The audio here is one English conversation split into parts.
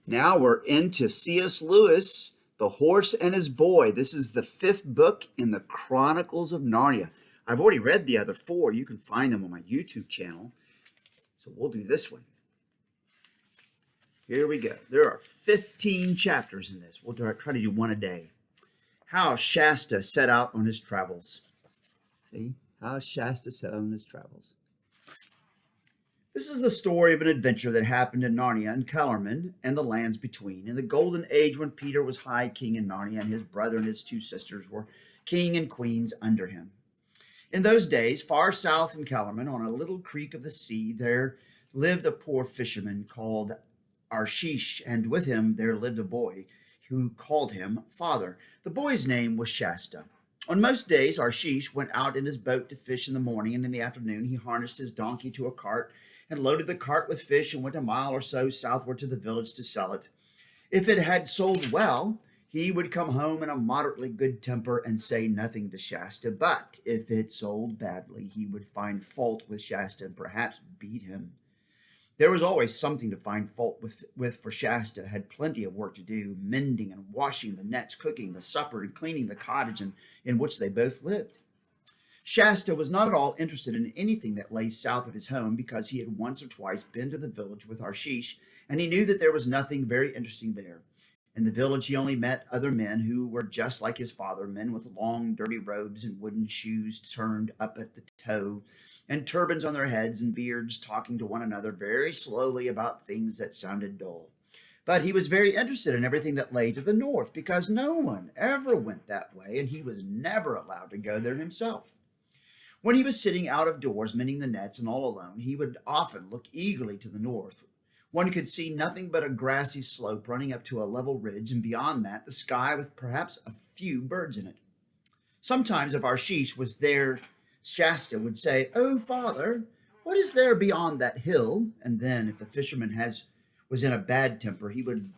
Now we're into C.S. Lewis, The Horse and His Boy. This is the fifth book in the Chronicles of Narnia. I've already read the other four. You can find them on my YouTube channel. So we'll do this one. Here we go. There are 15 chapters in this. We'll try to do one a day. How Shasta set out on his travels. See? How Shasta set out on his travels. This is the story of an adventure that happened in Narnia and Calormen and the lands between, in the golden age when Peter was high king in Narnia and his brother and his two sisters were king and queens under him. In those days, far south in Calormen, on a little creek of the sea, there lived a poor fisherman called Arshish, and with him there lived a boy who called him father. The boy's name was Shasta. On most days, Arshish went out in his boat to fish in the morning, and in the afternoon he harnessed his donkey to a cart and loaded the cart with fish and went a mile or so southward to the village to sell it. If it had sold well, he would come home in a moderately good temper and say nothing to Shasta, but if it sold badly, he would find fault with Shasta and perhaps beat him. There was always something to find fault with, for Shasta had plenty of work to do, mending and washing the nets, cooking the supper, and cleaning the cottage in which they both lived. Shasta was not at all interested in anything that lay south of his home because he had once or twice been to the village with Arshish, and he knew that there was nothing very interesting there. In the village, he only met other men who were just like his father, men with long, dirty robes and wooden shoes turned up at the toe, and turbans on their heads and beards, talking to one another very slowly about things that sounded dull. But he was very interested in everything that lay to the north because no one ever went that way, and he was never allowed to go there himself. When he was sitting out of doors mending the nets and all alone, he would often look eagerly to the north. One could see nothing but a grassy slope running up to a level ridge, and beyond that, the sky with perhaps a few birds in it. Sometimes, if Arshish was there, Shasta would say, "Oh, father, what is there beyond that hill?" And then, if the fisherman was in a bad temper, he would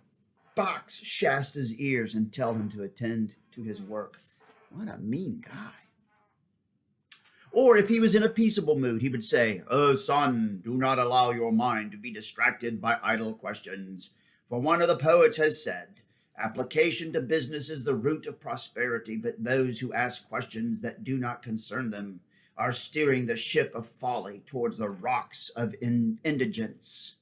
box Shasta's ears and tell him to attend to his work. What a mean guy. Or if he was in a peaceable mood, he would say, "Oh, son, do not allow your mind to be distracted by idle questions. For one of the poets has said, 'Application to business is the root of prosperity, but those who ask questions that do not concern them are steering the ship of folly towards the rocks of indigence.'"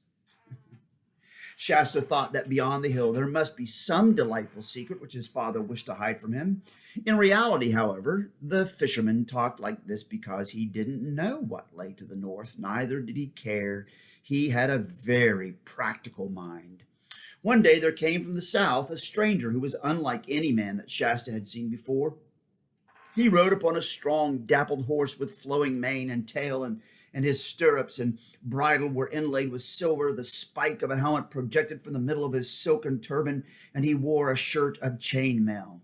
Shasta thought that beyond the hill there must be some delightful secret which his father wished to hide from him. In reality, however, the fisherman talked like this because he didn't know what lay to the north, neither did he care. He had a very practical mind. One day there came from the south a stranger who was unlike any man that Shasta had seen before. He rode upon a strong, dappled horse with flowing mane and tail, and his stirrups and bridle were inlaid with silver. The spike of a helmet projected from the middle of his silken turban, and he wore a shirt of chain mail.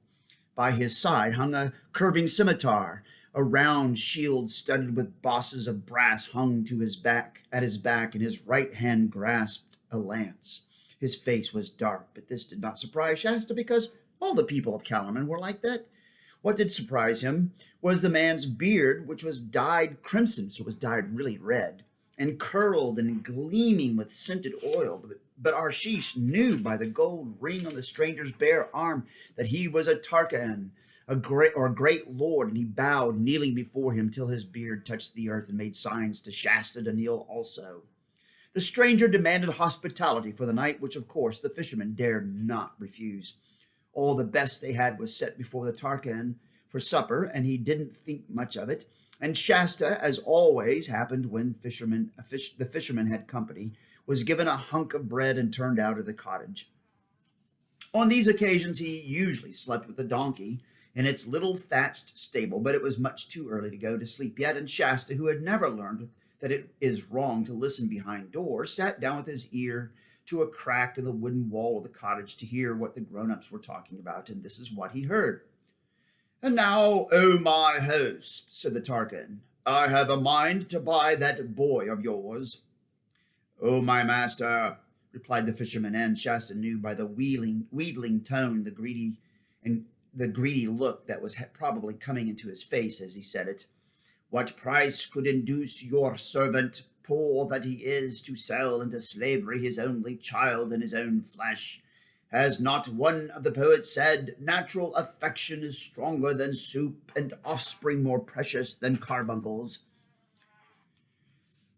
By his side hung a curving scimitar. A round shield studded with bosses of brass hung to his back, and his right hand grasped a lance. His face was dark, but this did not surprise Shasta because all the people of Calormen were like that. What did surprise him was the man's beard, which was dyed crimson, so it was dyed really red, and curled and gleaming with scented oil. But Arshish knew by the gold ring on the stranger's bare arm that he was a Tarkaan, a great lord, and he bowed, kneeling before him till his beard touched the earth, and made signs to Shasta to kneel also. The stranger demanded hospitality for the night, which of course the fisherman dared not refuse. All the best they had was set before the Tarkaan for supper, and he didn't think much of it. And Shasta, as always happened when the fisherman had company, was given a hunk of bread and turned out of the cottage. On these occasions he usually slept with the donkey in its little thatched stable, but it was much too early to go to sleep yet, and Shasta, who had never learned that it is wrong to listen behind doors, sat down with his ear to a crack in the wooden wall of the cottage to hear what the grown-ups were talking about, and this is what he heard. "And now, O my host," said the Tarkaan, "I have a mind to buy that boy of yours." "O my master," replied the fisherman, and Shasta knew by the wheedling tone the greedy look that was probably coming into his face as he said it. "What price could induce your servant poor that he is, to sell into slavery his only child in his own flesh. Has not one of the poets said, natural affection is stronger than soup, and offspring more precious than carbuncles?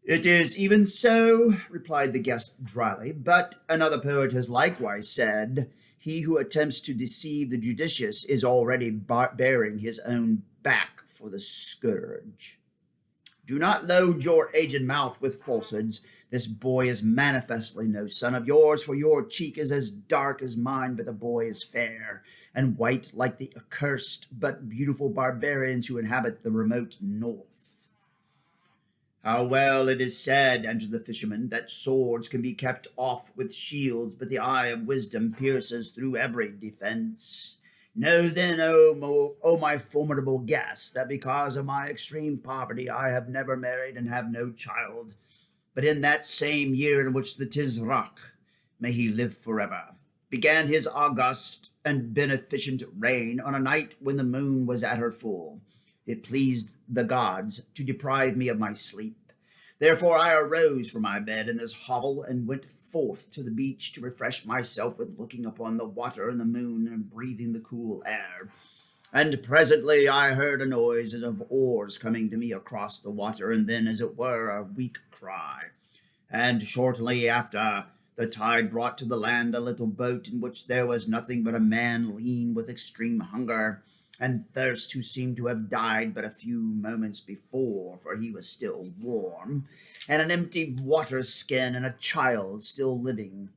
It is even so, replied the guest dryly, but another poet has likewise said, he who attempts to deceive the judicious is already bearing his own back for the scourge. Do not load your aged mouth with falsehoods. This boy is manifestly no son of yours, for your cheek is as dark as mine, but the boy is fair and white like the accursed but beautiful barbarians who inhabit the remote north. How well it is said, answered the fisherman, that swords can be kept off with shields, but the eye of wisdom pierces through every defense. Know then, O my formidable guest, that because of my extreme poverty I have never married and have no child, but in that same year in which the Tizrak, may he live forever, began his august and beneficent reign on a night when the moon was at her full, it pleased the gods to deprive me of my sleep. Therefore I arose from my bed in this hovel and went forth to the beach to refresh myself with looking upon the water and the moon and breathing the cool air. And presently I heard a noise as of oars coming to me across the water, and then, as it were, a weak cry. And shortly after, the tide brought to the land a little boat in which there was nothing but a man lean with extreme hunger and thirst, who seemed to have died but a few moments before, for he was still warm, and an empty water skin and a child still living.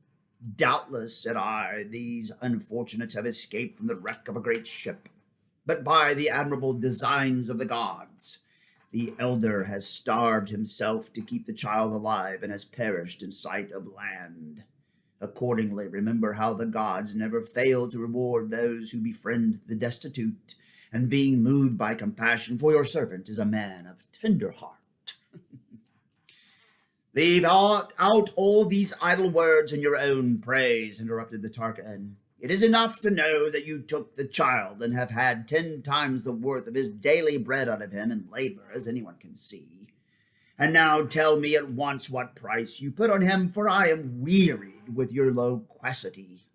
Doubtless, said I, these unfortunates have escaped from the wreck of a great ship, but by the admirable designs of the gods, the elder has starved himself to keep the child alive and has perished in sight of land. Accordingly, remember how the gods never fail to reward those who befriend the destitute, and being moved by compassion, for your servant is a man of tender heart. Leave out all these idle words in your own praise, interrupted the Tarkan. It is enough to know that you took the child and have had 10 times the worth of his daily bread out of him in labor, as anyone can see. And now tell me at once what price you put on him, for I am wearied with your loquacity.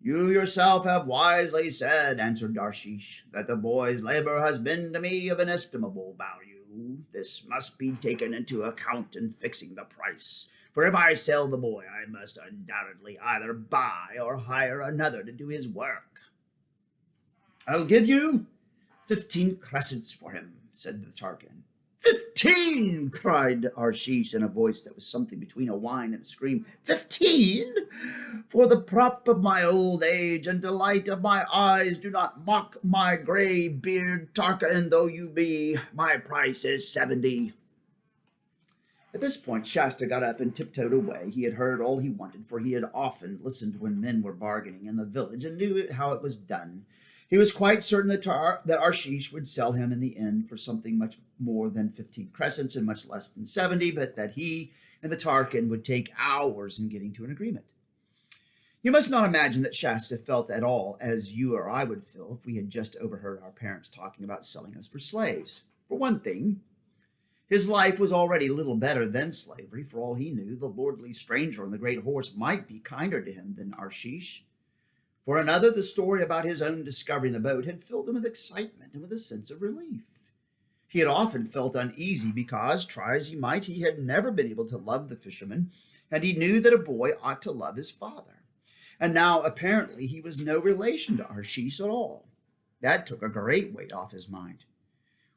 You yourself have wisely said, answered Tarshish, that the boy's labor has been to me of inestimable value. This must be taken into account in fixing the price, for if I sell the boy, I must undoubtedly either buy or hire another to do his work. I'll give you 15 crescents for him, said the Tarkan. 15! cried Arshish in a voice that was something between a whine and a scream. 15! For the prop of my old age and delight of my eyes, do not mock my gray beard, Tarkan though you be. My price is 70. At this point, Shasta got up and tiptoed away. He had heard all he wanted, for he had often listened when men were bargaining in the village and knew how it was done. He was quite certain that Arshish would sell him in the end for something much more than 15 crescents and much less than 70, but that he and the Tarkan would take hours in getting to an agreement. You must not imagine that Shasta felt at all as you or I would feel if we had just overheard our parents talking about selling us for slaves. For one thing, his life was already little better than slavery. For all he knew, the lordly stranger on the great horse might be kinder to him than Arshish. For another, the story about his own discovering the boat had filled him with excitement and with a sense of relief. He had often felt uneasy because, try as he might, he had never been able to love the fisherman, and he knew that a boy ought to love his father. And now, apparently, he was no relation to Arshish at all. That took a great weight off his mind.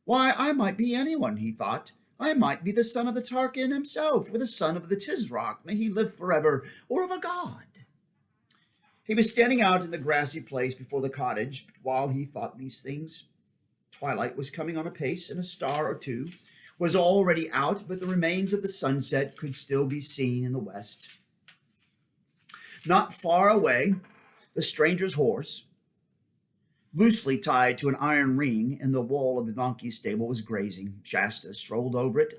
Why, I might be anyone, he thought. I might be the son of the Tarkan himself, or the son of the Tizrak, may he live forever, or of a god. He was standing out in the grassy place before the cottage, but while he thought these things, twilight was coming on apace, and a star or two was already out, but the remains of the sunset could still be seen in the west. Not far away, the stranger's horse, loosely tied to an iron ring in the wall of the donkey stable, was grazing. Shasta strolled over to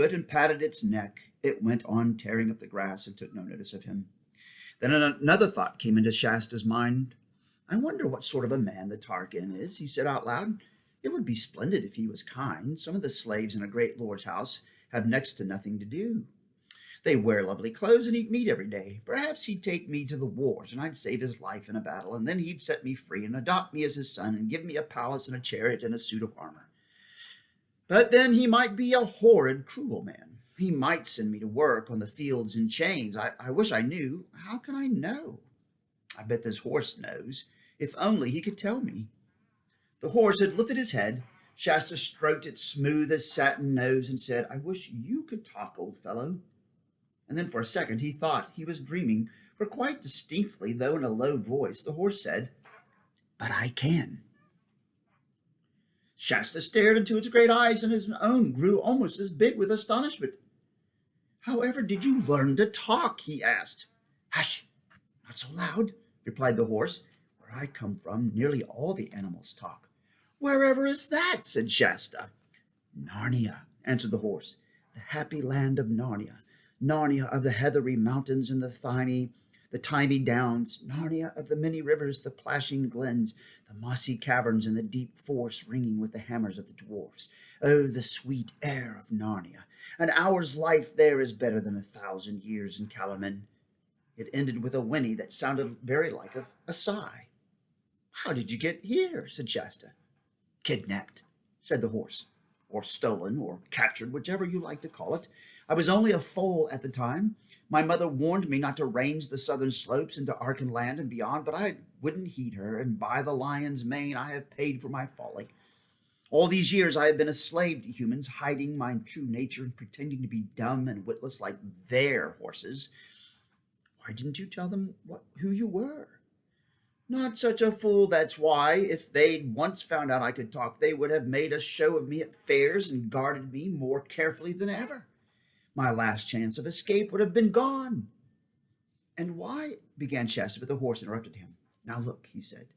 it, and patted its neck. It went on tearing up the grass and took no notice of him. Then another thought came into Shasta's mind. I wonder what sort of a man the Tarkan is, he said out loud. It would be splendid if he was kind. Some of the slaves in a great lord's house have next to nothing to do. They wear lovely clothes and eat meat every day. Perhaps he'd take me to the wars, and I'd save his life in a battle, and then he'd set me free and adopt me as his son and give me a palace and a chariot and a suit of armor. But then he might be a horrid, cruel man. He might send me to work on the fields in chains. I wish I knew. How can I know? I bet this horse knows. If only he could tell me. The horse had lifted his head. Shasta stroked its smooth as satin nose and said, I wish you could talk, old fellow. And then for a second he thought he was dreaming, for quite distinctly, though in a low voice, the horse said, But I can. Shasta stared into its great eyes, and his own grew almost as big with astonishment. However did you learn to talk? He asked. Hush, not so loud, replied the horse. Where I come from, nearly all the animals talk. Wherever is that? Said Shasta. Narnia, answered the horse, the happy land of Narnia. Narnia of the heathery mountains and the thymy downs, Narnia of the many rivers, the plashing glens, the mossy caverns, and the deep forests ringing with the hammers of the dwarfs. Oh, the sweet air of Narnia! An hour's life there is better than 1,000 years in Calormen. It ended with a whinny that sounded very like a sigh. How did you get here? Said Shasta. Kidnapped, said the horse, or stolen, or captured, whichever you like to call it. I was only a foal at the time. My mother warned me not to range the southern slopes into Archenland and beyond, but I wouldn't heed her, and by the lion's mane I have paid for my folly. All these years I have been a slave to humans, hiding my true nature and pretending to be dumb and witless like their horses. Why didn't you tell them who you were? Not such a fool, that's why. If they'd once found out I could talk, they would have made a show of me at fairs and guarded me more carefully than ever. My last chance of escape would have been gone. And why? Began Shasta, but the horse interrupted him. Now look, he said.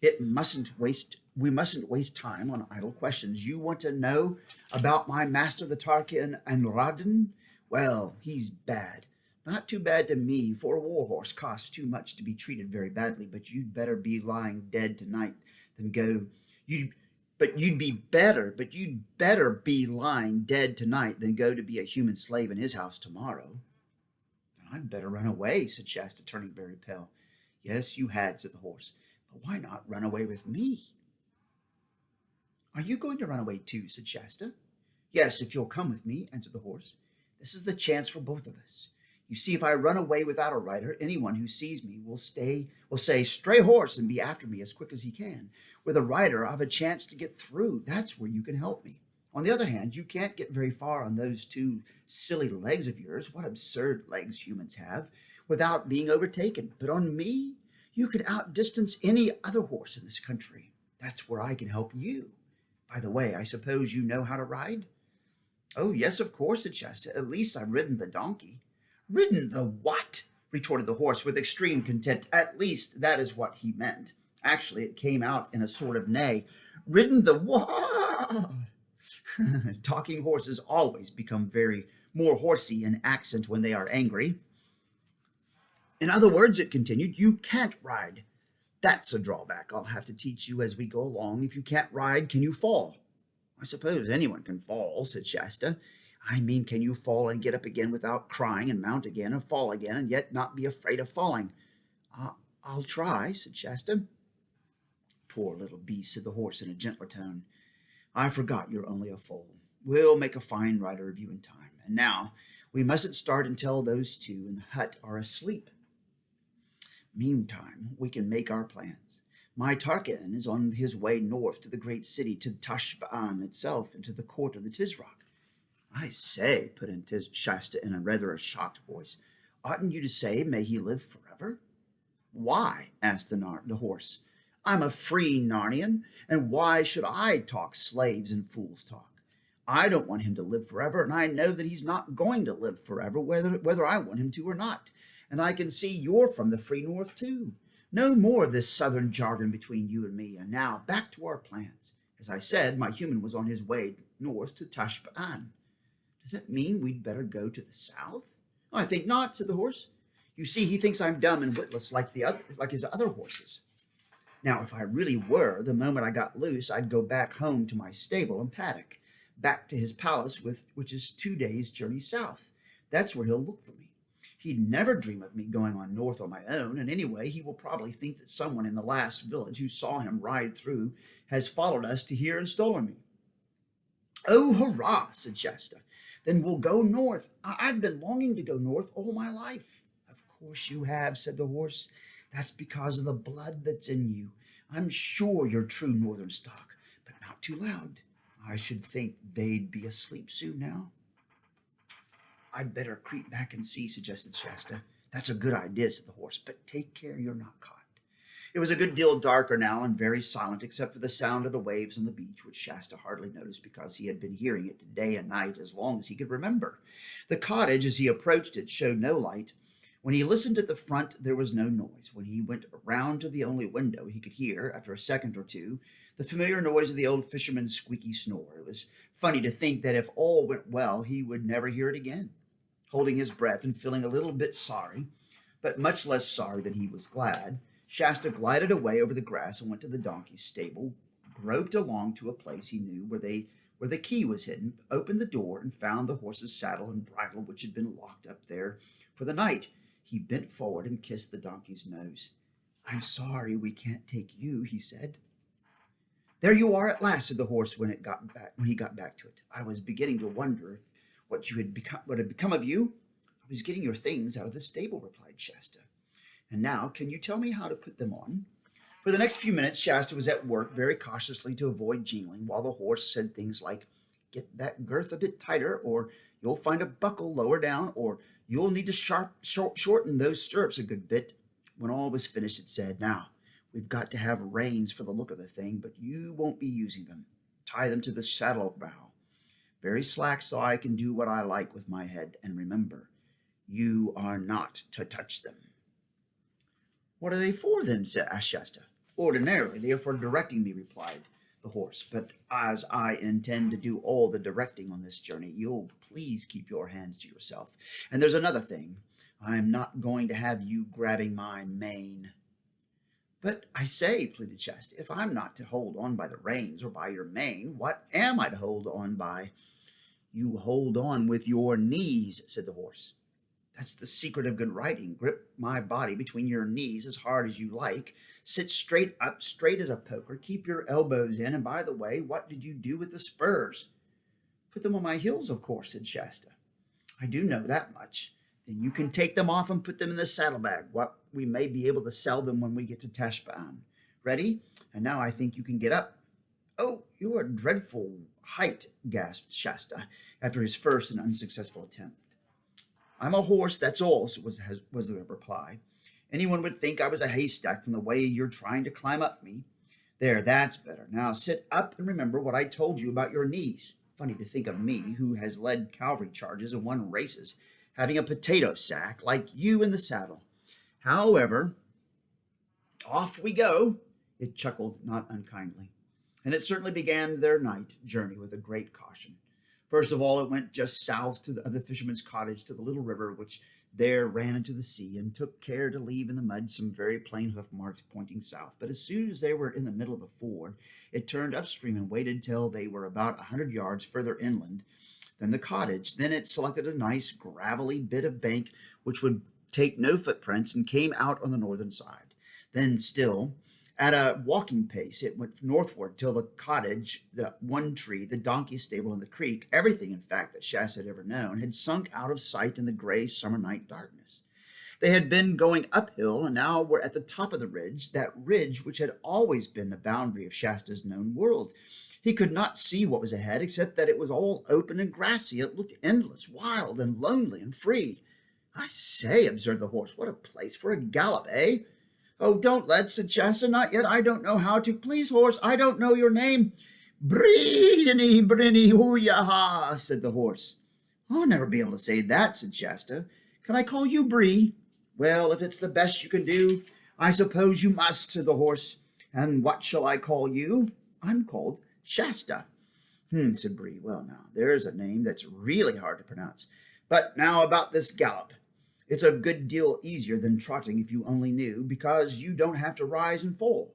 We mustn't waste time on idle questions. You want to know about my master, the Tarkin Anradin? Well, he's bad. Not too bad to me, for a war horse costs too much to be treated very badly, but you'd better be lying dead tonight than go. You'd better be lying dead tonight than go to be a human slave in his house tomorrow. Then I'd better run away, said Shasta, turning very pale. Yes, you had, said the horse, but why not run away with me? Are you going to run away too? Said Shasta. Yes, if you'll come with me, answered the horse. This is the chance for both of us. You see, if I run away without a rider, anyone who sees me will say, stray horse, and be after me as quick as he can. With a rider, I have a chance to get through. That's where you can help me. On the other hand, you can't get very far on those two silly legs of yours. What absurd legs humans have, without being overtaken. But on me, you can outdistance any other horse in this country. That's where I can help you. By the way, I suppose you know how to ride? Oh, yes, of course, said Shasta. At least I've ridden the donkey. Ridden the what? Retorted the horse with extreme contempt. At least that is what he meant. Actually, it came out in a sort of neigh. Ridden the what? Talking horses always become very more horsey in accent when they are angry. In other words, it continued, you can't ride. That's a drawback I'll have to teach you as we go along. If you can't ride, can you fall? I suppose anyone can fall, said Shasta. I mean, can you fall and get up again without crying and mount again and fall again and yet not be afraid of falling? I'll try, said Shasta. Poor little beast, said the horse in a gentler tone. I forgot you're only a foal. We'll make a fine rider of you in time. And now, we mustn't start until those two in the hut are asleep. Meantime, we can make our plans. My Tarkin is on his way north to the great city, to Tashbaan itself, and to the court of the Tizrak. I say, put in Shasta in a rather shocked voice, oughtn't you to say, may he live forever? Why? Asked the horse. I'm a free Narnian, and why should I talk slaves and fools talk? I don't want him to live forever, and I know that he's not going to live forever, whether I want him to or not. And I can see you're from the free north, too. No more of this southern jargon between you and me. And now, back to our plans. As I said, my human was on his way north to Tashbaan. Does that mean we'd better go to the south? Oh, I think not, said the horse. You see, he thinks I'm dumb and witless like his other horses. Now, if I really were, the moment I got loose, I'd go back home to my stable and paddock, back to his palace, which is 2 days' journey south. That's where he'll look for me. He'd never dream of me going on north on my own, and anyway, he will probably think that someone in the last village who saw him ride through has followed us to here and stolen me. Oh, hurrah, said Shasta. Then we'll go north. I've been longing to go north all my life. Of course you have, said the horse. That's because of the blood that's in you. I'm sure you're true northern stock, but not too loud. I should think they'd be asleep soon now. I'd better creep back and see, suggested Shasta. That's a good idea, said the horse, but take care you're not caught. It was a good deal darker now and very silent, except for the sound of the waves on the beach, which Shasta hardly noticed because he had been hearing it day and night as long as he could remember. The cottage, as he approached it, showed no light. When he listened at the front, there was no noise. When he went round to the only window, he could hear, after a second or two, the familiar noise of the old fisherman's squeaky snore. It was funny to think that if all went well, he would never hear it again. Holding his breath and feeling a little bit sorry, but much less sorry than he was glad, Shasta glided away over the grass and went to the donkey's stable, groped along to a place he knew where the key was hidden, opened the door, and found the horse's saddle and bridle, which had been locked up there for the night. He bent forward and kissed the donkey's nose. I'm sorry we can't take you, he said. There you are at last, said the horse when he got back to it. I was beginning to wonder what had become of you. I was getting your things out of the stable, replied Shasta. And now, can you tell me how to put them on? For the next few minutes, Shasta was at work very cautiously to avoid jingling, while the horse said things like, get that girth a bit tighter, or you'll find a buckle lower down, or you'll need to shorten those stirrups a good bit. When all was finished, it said, now, we've got to have reins for the look of the thing, but you won't be using them. Tie them to the saddle bow. Very slack so I can do what I like with my head, and remember, you are not to touch them. What are they for, then? asked Shasta. Ordinarily, they are for directing me, replied the horse. But as I intend to do all the directing on this journey, you'll please keep your hands to yourself. And there's another thing. I'm not going to have you grabbing my mane. But I say, pleaded Shasta, if I'm not to hold on by the reins or by your mane, what am I to hold on by? You hold on with your knees, said the horse. That's the secret of good riding. Grip my body between your knees as hard as you like. Sit straight up, straight as a poker. Keep your elbows in. And by the way, what did you do with the spurs? Put them on my heels, of course, said Shasta. I do know that much. Then you can take them off and put them in the saddlebag. What we may be able to sell them when we get to Tashbaan. Ready? And now I think you can get up. Oh, you're a dreadful height, gasped Shasta, after his first and unsuccessful attempt. I'm a horse, that's all, was the reply. Anyone would think I was a haystack from the way you're trying to climb up me. There, that's better. Now sit up and remember what I told you about your knees. Funny to think of me, who has led cavalry charges and won races, having a potato sack like you in the saddle. However, off we go, it chuckled not unkindly. And it certainly began their night journey with a great caution. First of all, it went just south of the fisherman's cottage to the little river, which there ran into the sea, and took care to leave in the mud some very plain hoof marks pointing south. But as soon as they were in the middle of the ford, it turned upstream and waited till they were about 100 yards further inland than the cottage. Then it selected a nice gravelly bit of bank which would take no footprints and came out on the northern side. Then still, at a walking pace, it went northward till the cottage, the one tree, the donkey stable, and the creek, everything, in fact, that Shasta had ever known, had sunk out of sight in the gray summer night darkness. They had been going uphill, and now were at the top of the ridge, that ridge which had always been the boundary of Shasta's known world. He could not see what was ahead, except that it was all open and grassy. It looked endless, wild, and lonely, and free. I say, observed the horse, what a place for a gallop, eh? Oh, don't let's, said Shasta, not yet. I don't know how to. Please, horse, I don't know your name. Brinny, hoo-ya-ha, said the horse. I'll never be able to say that, said Shasta. Can I call you Bree? Well, if it's the best you can do, I suppose you must, said the horse. And what shall I call you? I'm called Shasta. Said Bree. Well, now, there's a name that's really hard to pronounce. But now about this gallop. It's a good deal easier than trotting if you only knew, because you don't have to rise and fall.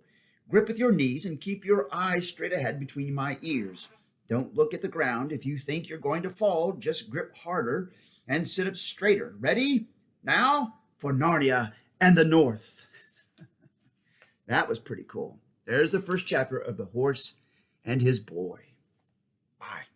Grip with your knees and keep your eyes straight ahead between my ears. Don't look at the ground. If you think you're going to fall, just grip harder and sit up straighter. Ready? Now for Narnia and the North. That was pretty cool. There's the first chapter of The Horse and His Boy. Bye.